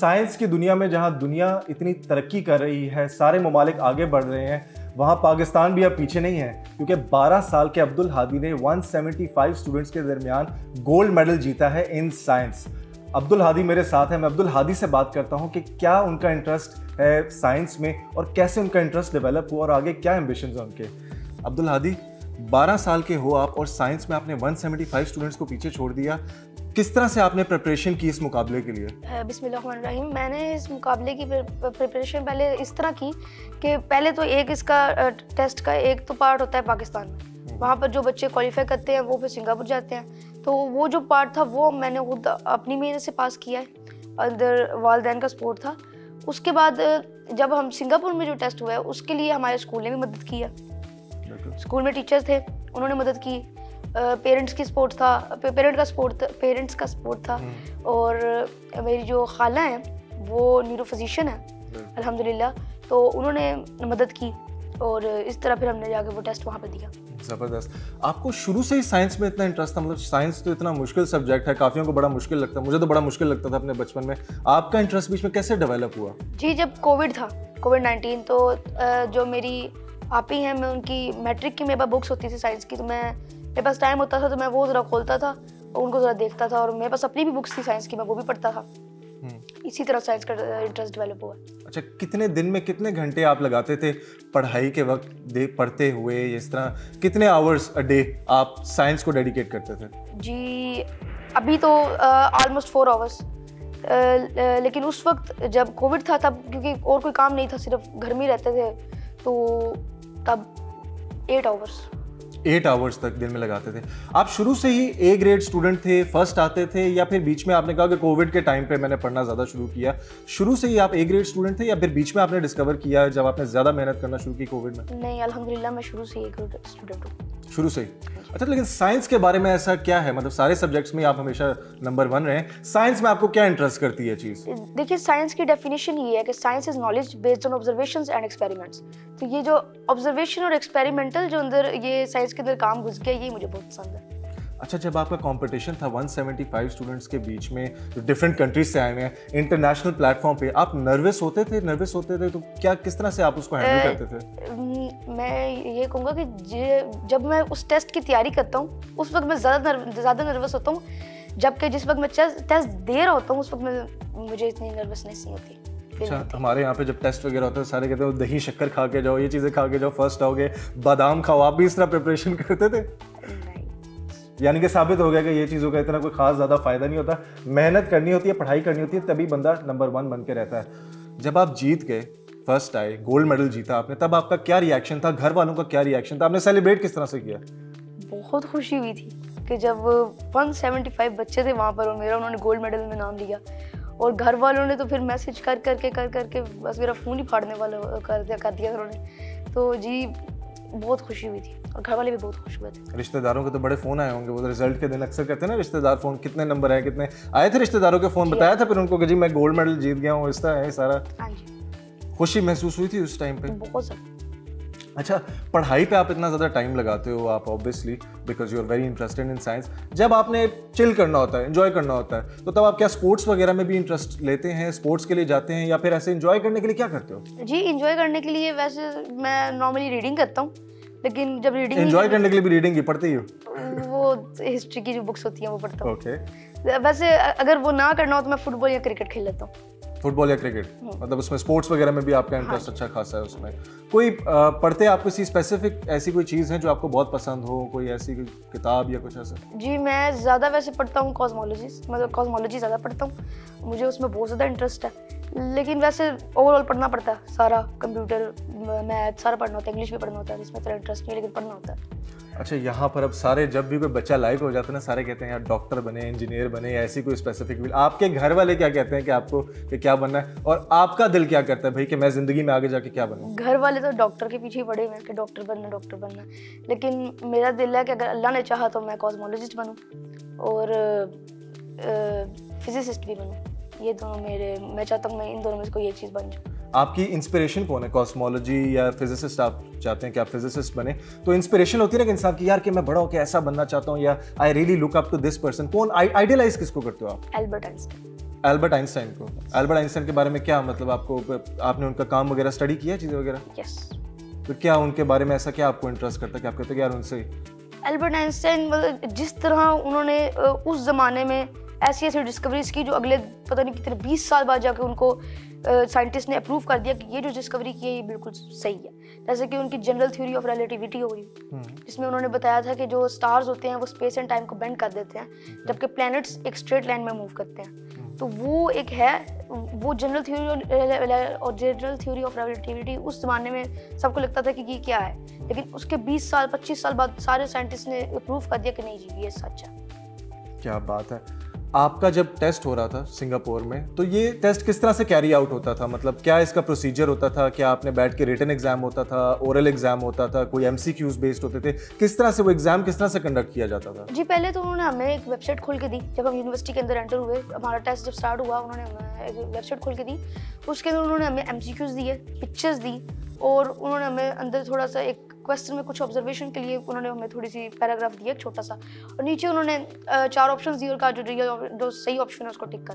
Science की दुनिया में जहां दुनिया इतनी तरक्की कर रही है, सारे ममालिक आगे बढ़ रहे हैं, वहां पाकिस्तान भी अब पीछे नहीं है, क्योंकि 12 साल के अब्दुल हादी ने 175 स्टूडेंट्स के दरमियान गोल्ड मेडल जीता है इन साइंस। अब्दुल हादी मेरे साथ है, मैं अब्दुल हादी से बात करता हूं कि क्या उनका इंटरेस्ट है साइंस में और कैसे उनका इंटरेस्ट डेवलप हुआ और आगे क्या एम्बिशंस हैं उनके। अब्दुल हादी, 12 साल के हो आप और साइंस में आपने 175 स्टूडेंट्स को पीछे छोड़ दिया। किस तरह से आपने प्रिपरेशन की इस मुकाबले के लिए? बिस्मिल्लाहिर्रहमानिर्रहीम। मैंने इस मुकाबले की प्रिपरेशन पहले इस तरह की कि पहले तो एक इसका टेस्ट का एक तो पार्ट होता है पाकिस्तान में, वहाँ पर जो बच्चे क्वालिफाई करते हैं वो फिर सिंगापुर जाते हैं। तो वो जो पार्ट था वो मैंने खुद अपनी मेहनत से पास किया है, अंदर वालिदैन का सपोर्ट था। उसके बाद जब हम सिंगापुर में जो टेस्ट हुआ है उसके लिए हमारे स्कूल ने भी मदद की है। स्कूल में टीचर्स थे, उन्होंने मदद की। पेरेंट्स की सपोर्ट था, पेरेंट्स का सपोर्ट था। और मेरी जो खाला हैं वो न्यूरो फिजिशियन है अल्हम्दुलिल्लाह, तो उन्होंने मदद की और इस तरह फिर हमने जाके वो टेस्ट वहाँ पे दिया। ज़बरदस्त। आपको शुरू से ही साइंस में इतना इंटरेस्ट था? मतलब साइंस तो इतना मुश्किल सब्जेक्ट है, काफ़ियों को बड़ा मुश्किल लगता है, मुझे तो बड़ा मुश्किल लगता था अपने बचपन में। आपका इंटरेस्ट बीच में कैसे डेवलप हुआ? जी, जब कोविड था, कोविड-19, तो जो मेरी आपी हैं, मैं उनकी मैट्रिक की मेरे पास बुक्स होती थी साइंस की, तो मेरे पास टाइम होता था तो मैं वो ज़रा खोलता था और उनको ज़रा देखता था, और मेरे पास अपनी भी बुक्स थी साइंस की, मैं वो भी पढ़ता था। इसी तरह साइंस का इंटरेस्ट डेवलप हुआ। अच्छा, कितने दिन में कितने घंटे आप लगाते थे पढ़ाई के वक्त पढ़ते हुए? इस तरह कितने आवर्स अ डे आप साइंस को डेडिकेट करते थे? जी, अभी तो ऑलमोस्ट 4 आवर्स, लेकिन उस वक्त जब कोविड था तब क्योंकि और कोई काम नहीं था, सिर्फ घर में रहते थे, तो तब 8 आवर्स 8 आवर्स तक दिन में लगाते थे। आप शुरू से ही ए ग्रेड स्टूडेंट थे, फर्स्ट आते थे, या फिर बीच में आपने कहा कि कोविड के टाइम पे मैंने पढ़ना ज़्यादा शुरू किया? शुरू से ही आप ए ग्रेड स्टूडेंट थे या फिर बीच में आपने डिस्कवर किया जब आपने ज़्यादा मेहनत करना शुरू की कोविड में? नहीं, अल्हम्दुलिल्लाह मैं शुरू से ही ए ग्रेड स्टूडेंट हूँ। शुरू से ही? अच्छा, लेकिन साइंस के बारे में ऐसा क्या है, मतलब सारे सब्जेक्ट्स में आप हमेशा नंबर 1 रहे, साइंस में आपको क्या इंटरेस्ट करती है चीज़? देखिए, साइंस की डेफिनेशन ये है कि science is knowledge based on observations and experiments. तो ये जो ऑब्जर्वेशन और एक्सपेरिमेंटल जो अंदर ये साइंस के अंदर काम घुस गया, ये मुझे बहुत पसंद है। अच्छा, जब आपका कंपटीशन था 175 स्टूडेंट्स के बीच में जो डिफरेंट कंट्रीज से आए हुए हैं इंटरनेशनल प्लेटफॉर्म पे, आप नर्वस होते थे तो क्या, किस तरह से आप उसको हैंडल करते थे? मैं ये कहूँगा कि जब मैं उस टेस्ट की तैयारी करता हूँ उस वक्त मैं ज़्यादा नर्वस होता हूँ, जबकि जिस वक्त मैं टेस्ट दे रहा होता हूँ उस वक्त मुझे इतनी नर्वसनेस नहीं होती। अच्छा, हमारे यहाँ पे जब टेस्ट वगैरह होता है सारे कहते हैं दही शक्कर खा के जाओ, ये चीज़ें खा के जाओ, फर्स्ट आओगे, बादाम खाओ। आप भी इस तरह प्रिपरेशन करते थे? यानी कि साबित हो गया कि ये चीज़ों का इतना कोई खास ज़्यादा फायदा नहीं होता, मेहनत करनी होती है, पढ़ाई करनी होती है, तभी बंदा नंबर 1 बन के रहता है। जब आप जीत गए, फर्स्ट आए, गोल्ड मेडल जीता आपने, तब आपका क्या रिएक्शन था? घर वालों का क्या रिएक्शन था? आपने सेलिब्रेट किस तरह से किया? बहुत खुशी हुई थी कि जब 175 बच्चे थे वहाँ पर और मेरा उन्होंने गोल्ड मेडल में नाम लिया, और घर वालों ने तो फिर मैसेज कर करके बस मेरा फ़ोन ही फाड़ने वाला कर दिया उन्होंने। तो जी, बहुत खुशी हुई थी और घर वाले भी बहुत खुश हुए थे। रिश्तेदारों के तो बड़े फ़ोन आए होंगे, वो रिजल्ट के दिन अक्सर कहते हैं ना रिश्तेदार फ़ोन, कितने नंबर आए, कितने आए थे रिश्तेदारों के फ़ोन? बताया था फिर उनको कि जी मैं गोल्ड मेडल जीत गया हूँ, इस तरह है सारा? हाँ जी, खुशी महसूस हुई थी उस टाइम पे? बहुत ज़्यादा। अच्छा, पढ़ाई पे आप इतना ज़्यादा टाइम लगाते हो, आप obviously because you are very interested in science, जब आपने चिल करना होता है, एंजॉय करना होता है, तो तब आप क्या स्पोर्ट्स वगैरह में भी इंटरेस्ट लेते हैं, स्पोर्ट्स के लिए जाते हैं, या फिर ऐसे एंजॉय करने के लिए क्या करते हो? जी, एंजॉय करने के लिए वैसे मैं नॉर्मली रीडिंग करता हूँ, लेकिन जब रीडिंग एंजॉय करने के लिए भी रीडिंग ही पढ़ते ही हो? वो हिस्ट्री की जो बुक्स होती हैं वो पढ़ता हूँ। ओके। वैसे अगर वो ना करना हो तो मैं फुटबॉल या क्रिकेट खेल लेता हूँ। फुटबॉल या क्रिकेट, मतलब उसमें स्पोर्ट्स वगैरह में भी आपका इंटरेस्ट अच्छा खासा है उसमें। कोई पढ़ते आप किसी स्पेसिफिक ऐसी कोई चीज़ है जो आपको बहुत पसंद हो, कोई ऐसी किताब या कुछ ऐसा? जी, मैं ज़्यादा वैसे पढ़ता हूँ कॉस्मोलॉजी, मतलब कॉस्मोलॉजी ज़्यादा पढ़ता हूँ, मुझे उसमें बहुत ज़्यादा इंटरेस्ट है। लेकिन वैसे ओवरऑल पढ़ना पड़ता है सारा, कंप्यूटर, मैथ सारा पढ़ना होता है, इंग्लिश भी पढ़ना होता है, जिसमें तेरा इंटरेस्ट नहीं है लेकिन पढ़ना होता है। अच्छा, यहाँ पर अब सारे जब भी कोई बच्चा लाइक हो जाता है ना, सारे कहते हैं यार डॉक्टर बने, इंजीनियर बने, या ऐसी कोई स्पेसिफिक फील्ड। आपके घर वाले क्या कहते हैं कि आपको कि क्या बनना है, और आपका दिल क्या करता है भाई कि मैं ज़िंदगी में आगे जाके क्या बनूँ? घर वाले तो डॉक्टर के पीछे ही पड़े हुए हैं कि डॉक्टर बनना, लेकिन मेरा दिल है कि अगर अल्लाह ने चाहा तो मैं कॉस्मोलॉजिस्ट बनूँ और फिजिसिस्ट भी बनूँ। ये दोनों मैं चाहता हूँ मैं इन दोनों में से कोई एक चीज़ बन जाऊँ। आपकी इंस्पिरेशन कौन है? कॉस्मोलॉजी या फिजिसिस्ट? आप चाहते हैं कि आप फिजिसिस्ट बने, तो इंस्पिरेशन होती है ना कि इंसान की, यार कि मैं बड़ा होकर ऐसा बनना चाहता हूँ, या I really look up to this person. कौन आइडियलाइज किसको करते हो आप? Albert Einstein. एल्बर्ट आइंस्टाइन को। एल्बर्ट आइंस्टाइन के बारे में क्या मतलब आपने उनका काम वगैरह स्टडी किया, चीज़ें वगैरह? यस। तो क्या उनके बारे में ऐसा क्या आपको इंटरेस्ट करता है कि आप कहते हैं यार उनसे? एल्बर्ट आइंस्टाइन मतलब जिस तरह उन्होंने उस ज़माने में ऐसी ऐसी डिस्कवरीज की जो अगले पता नहीं कितने 20 साल बाद जाके उनको साइंटिस्ट ने अप्रूव कर दिया कि ये जो डिस्कवरी की है ये बिल्कुल सही है। जैसे कि उनकी जनरल थ्योरी ऑफ रिलेटिविटी हो गई, जिसमें उन्होंने बताया था कि जो स्टार्स होते हैं वो स्पेस एंड टाइम को बेंड कर देते हैं, जबकि प्लैनेट्स एक स्ट्रेट लाइन में मूव करते हैं। तो वो एक है, वो जनरल थ्योरी ऑफ रिलेटिविटी उस जमाने में सबको लगता था कि ये क्या है, लेकिन उसके 20 साल 25 साल बाद सारे साइंटिस्ट ने अप्रूव कर दिया कि नहीं जी ये सच है। क्या बात है। आपका जब टेस्ट हो रहा था सिंगापुर में, तो ये टेस्ट किस तरह से कैरी आउट होता था? मतलब क्या इसका प्रोसीजर होता था? क्या आपने बैठ के रिटन एग्जाम होता था, ओरल एग्जाम होता था, कोई एमसीक्यूज बेस्ड होते थे? किस तरह से वो एग्जाम किस तरह से कंडक्ट किया जाता था? जी पहले तो उन्होंने हमें एक वेबसाइट खोल के दी। जब हम यूनिवर्सिटी के अंदर एंटर हुए, हमारा टेस्ट जब स्टार्ट हुआ, उन्होंने हमें एक वेबसाइट खोल के दी। उसके अंदर उन्होंने हमें एमसीक्यूज दिए, पिक्चर्स दी, और उन्होंने हमें अंदर थोड़ा सा एक क्वेश्चन में कुछ ऑब्जर्वेशन के लिए उन्होंने हमें थोड़ी सी पैराग्राफ दिया, एक छोटा सा, और नीचे उन्होंने 4 ऑप्शंस दिए और कहा जो सही ऑप्शन है उसको टिक कर।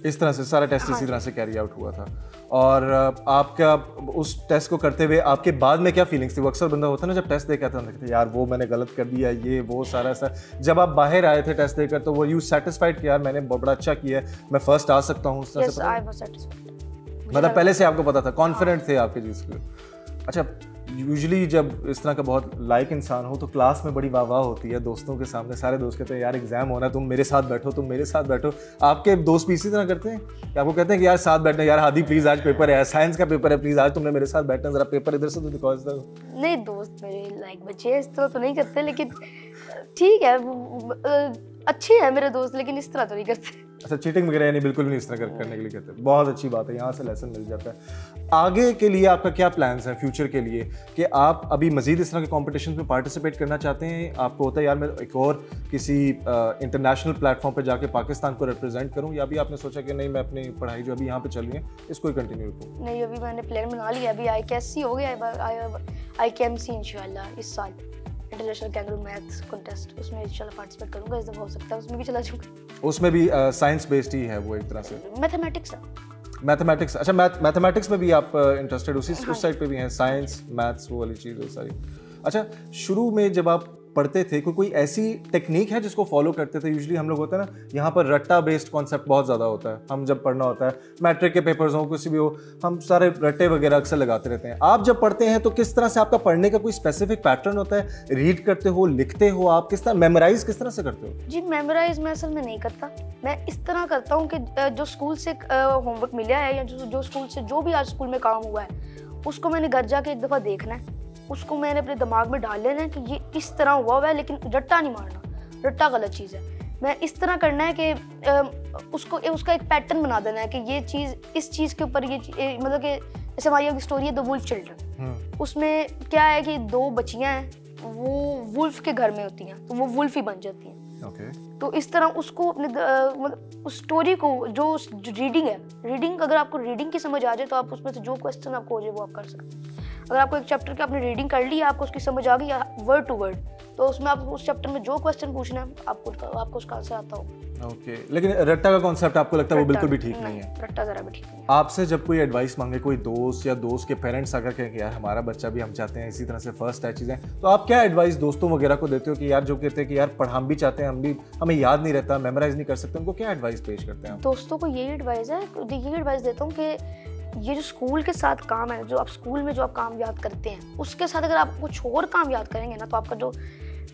इस तरह से सारा टेस्ट इसी तरह से कैरी आउट हुआ था। और आपका उस टेस्ट को करते हुए आपके बाद में क्या फीलिंग्स थी? वो अक्सर बंदा होता है ना, जब टेस्ट देखा था यार वो मैंने गलत कर दिया, ये वो सारा सा। जब आप बाहर आए थे टेस्ट देकर, तो वो यू सेटिस्फाइड कि यार मैंने बड़ा अच्छा किया है, मैं फर्स्ट आ सकता हूँ? Yes, I was satisfied। मतलब पहले से आपको पता था, कॉन्फिडेंट थे आपके चीज़ के? अच्छा, यूजुअली जब इस तरह का बहुत लाइक इंसान हो तो क्लास में बड़ी वाह होती है, दोस्तों के सामने सारे दोस्त कहते हैं यार एग्जाम होना, तुम मेरे साथ बैठो, तुम मेरे साथ बैठो। आपके दोस्त भी इसी तरह करते हैं कि आपको कहते हैं कि यार साथ बैठना, यार हादी प्लीज आज पेपर है, साइंस का पेपर है, प्लीज आज तुमने मेरे साथ बैठना, जरा पेपर इधर से तो दिखाओ इस तरह? नहीं, दोस्त मेरे लाइक बच्चे इस तरह तो नहीं करते, लेकिन ठीक है, अच्छे हैं मेरे दोस्त, लेकिन इस तरह तो नहीं करते। अच्छा, चीटिंग वगैरह यानी बिल्कुल नहीं इस तरह करने के लिए कहते हैं। बहुत अच्छी बात है, यहाँ से लेसन मिल जाता है। आगे के लिए आपका क्या प्लान्स हैं फ्यूचर के लिए, कि आप अभी मजीद इस तरह के कॉम्पिटिशन में पार्टिसिपेट करना चाहते हैं? आपको होता है यार मैं एक और किसी इंटरनेशनल प्लेटफॉर्म पर जाके पाकिस्तान को रिप्रेजेंट करूँ, या अभी आपने सोचा कि नहीं मैं अपनी पढ़ाई जो अभी यहाँ पे चल रही है इसको ही कंटिन्यू करूँ? नहीं, अभी मैंने प्लान बना लिया। अभी ICASC हो गया, ICAMC इंशाल्लाह इस साल इंटरनेशनल कैंगरू मैथ्स कॉन्टेस्ट, उसमें इंशाल्लाह पार्टिसिपेट करूंगा। इस दफा हो सकता है उसमें भी चला जाऊंगा। उसमें भी साइंस बेस्ड ही है वो एक तरह से? मैथमेटिक्स है। मैथमेटिक्स, अच्छा मैथमेटिक्स में भी आप इंटरेस्टेड उस साइड पे भी हैं? साइंस मैथ्स वो वाली चीज़ सारी। अच्छा, शुरू में जब आप पढ़ते थे कोई ऐसी टेक्निक है जिसको फॉलो करते थे? यूजुअली हम लोग होता है ना, यहाँ पर रट्टा बेस्ड कॉन्सेप्ट बहुत ज़्यादा होता है। हम जब पढ़ना होता है, मैट्रिक के पेपर्स हो, किसी भी हो, हम सारे रट्टे वगैरह अक्सर लगाते रहते हैं। आप जब पढ़ते हैं तो किस तरह से आपका पढ़ने का कोई स्पेसिफिक पैटर्न होता है? रीड करते हो, लिखते हो, आप किस तरह मेमोराइज किस तरह से करते हो? जी मेमोराइज मैं असल में नहीं करता। मैं इस तरह करता हूँ कि जो स्कूल से होमवर्क मिला है, या जो स्कूल से जो भी आज स्कूल में काम हुआ है, उसको मैंने घर जाके एक दफ़ा देखना है, उसको मैंने अपने दिमाग में डाल लेना है कि ये इस तरह हुआ है, लेकिन रट्टा नहीं मारना, रट्टा गलत चीज़ है। मैं इस तरह करना है कि उसका एक पैटर्न बना देना है कि ये चीज़ इस चीज़ के ऊपर ये मतलब कि जैसे हमारी स्टोरी है द वुल्फ चिल्ड्रन, उसमें क्या है कि 2 बच्चियाँ हैं, वो वुल्फ के घर में होती हैं, तो वो वुल्फ ही बन जाती हैं। तो इस तरह उसको अपने मतलब उस स्टोरी को जो रीडिंग है, रीडिंग अगर आपको रीडिंग की समझ आ जाए तो आप उसमें से जो क्वेश्चन आपको हो जाए वो आप कर सकते हैं। अगर आपको एक चैप्टर की आपने रीडिंग कर ली, आपको उसकी समझ आ गई वर्ड टू वर्ड, तो उसमें आप उस चैप्टर में जो क्वेश्चन पूछना है आपको उसका आंसर आता हो। ओके, लेकिन रट्टा का कॉन्सेप्ट आपको लगता है वो बिल्कुल भी ठीक नहीं है? रट्टा जरा भी ठीक नहीं है। आपसे जब कोई एडवाइस मांगे कोई दोस्त या दोस्त के पेरेंट्स अगर कहें कि यार हमारा बच्चा भी हम चाहते हैं इसी तरह से फर्स्ट है चीज़ें, तो आप क्या एडवाइस दोस्तों वगैरह को देते हो कि यार जो कहते हैं कि यार हम भी चाहते हैं, हमें याद नहीं रहता, मेमोराइज नहीं कर सकते, उनको क्या एडवाइस पेश करते हैं? दोस्तों को यही एडवाइस देता हूँ कि ये जो स्कूल के साथ काम है, जो आप स्कूल में जो आप काम याद करते हैं, उसके साथ अगर आप कुछ और काम याद करेंगे ना, तो आपका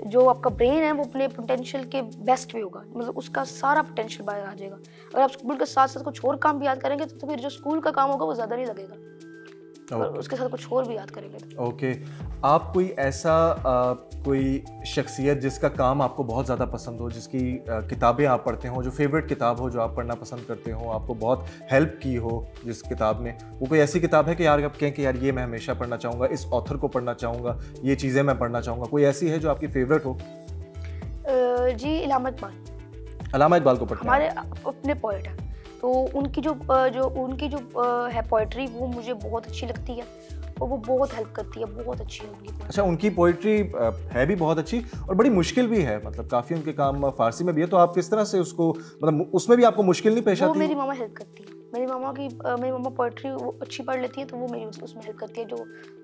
जो आपका ब्रेन है वो अपने पोटेंशियल के बेस्ट भी होगा, मतलब उसका सारा पोटेंशियल बाहर आ जाएगा। अगर आप स्कूल के साथ साथ कुछ और काम भी याद करेंगे तो फिर जो स्कूल का काम होगा वो ज़्यादा नहीं लगेगा, और उसके साथ कुछ और भी याद करेंगे तो। ओके, आप कोई ऐसा कोई शख्सियत जिसका काम आपको बहुत ज़्यादा पसंद हो, जिसकी किताबें आप पढ़ते हो, जो फेवरेट किताब हो, जो आप पढ़ना पसंद करते हो, आपको बहुत हेल्प की हो जिस किताब ने, वो कोई ऐसी किताब है कि यार आप कहें कि यार ये मैं हमेशा पढ़ना चाहूँगा, इस ऑथर को पढ़ना चाहूँगा, ये चीज़ें मैं पढ़ना चाहूँगा, कोई ऐसी है जो आपकी फेवरेट हो? जी इलामा इकबाल को पढ़ते हैं? हमारे अपने पोएट हैं, तो उनकी जो है पोएट्री वो मुझे बहुत अच्छी लगती है, और वो बहुत हेल्प करती है, बहुत अच्छी है उनकी। अच्छा, उनकी पोइट्री है भी बहुत अच्छी और बड़ी मुश्किल भी है, मतलब काफ़ी उनके काम फारसी में भी है, तो आप किस तरह से उसको, मतलब उसमें भी आपको मुश्किल नहीं पेश आती? वो मेरी मामा हेल्प करती है, मेरी मामा पोइट्री अच्छी पढ़ लेती है, तो वो मेरी उसमें हेल्प करती है जो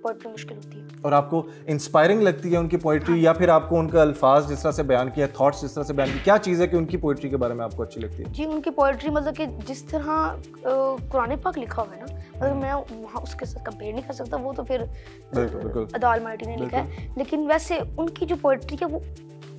पोइट्री मुश्किल होती है। और आपको इंस्पायरिंग लगती है उनकी पोइट्री? हाँ। या फिर आपको उनका अल्फाज जिस तरह से बयान किया, थॉट्स जिस तरह से बयान किया, क्या चीज़ है कि उनकी पोइट्री के बारे में आपको अच्छी लगती है? जी, उनकी पोइट्री मतलब कि जिस तरह कुरान पाक लिखा हुआ है ना, मतलब मैं वहाँ उसके साथ कंपेयर नहीं कर सकता, वो तो फिर अल्लाह अलमाइटी ने लिखा है, लेकिन वैसे उनकी जो पोइट्री है वो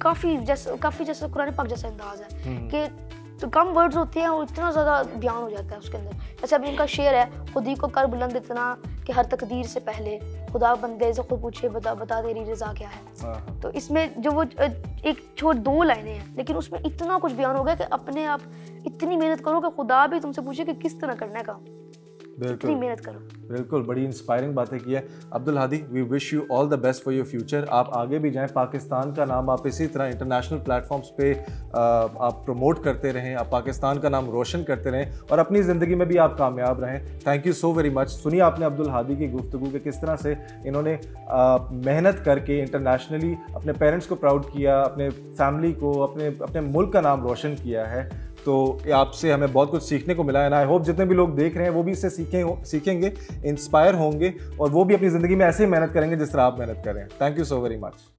काफ़ी जैसा कुरान पाक जैसा अंदाज है कि तो कम वर्ड्स होते हैं और इतना ज़्यादा बयान हो जाता है उसके अंदर। जैसे अभी उनका शेर है, खुदी को कर बुलंद इतना कि हर तकदीर से पहले खुदा बंदे से खुद पूछे बता तेरी रज़ा क्या है। तो इसमें जो वो एक छोड़ 2 लाइनें हैं, लेकिन उसमें इतना कुछ बयान हो गया कि अपने आप इतनी मेहनत करो कि खुदा भी तुमसे पूछे कि किस तरह करना है काम, इतनी मेहनत करो। बिल्कुल, बड़ी इंस्पायरिंग बातें की है Abdul Hadi. We wish you all the best for your future. आप आगे भी जाएं, पाकिस्तान का नाम आप इसी तरह इंटरनेशनल प्लेटफॉर्म्स पे आप प्रमोट करते रहें, आप पाकिस्तान का नाम रोशन करते रहें और अपनी ज़िंदगी में भी आप कामयाब रहें। Thank you so very much. सुनिए आपने अब्दुल हादी की गुफ्तगू के किस तरह से इन्होंने मेहनत करके इंटरनेशनली अपने पेरेंट्स को प्राउड किया, अपने फैमिली को, अपने मुल्क का नाम रोशन किया है। तो आपसे हमें बहुत कुछ सीखने को मिला है, एंड आई होप जितने भी लोग देख रहे हैं वो भी इससे सीखेंगे, इंस्पायर होंगे और वो भी अपनी ज़िंदगी में ऐसे ही मेहनत करेंगे जिस तरह आप मेहनत कर रहे हैं। Thank you so very much.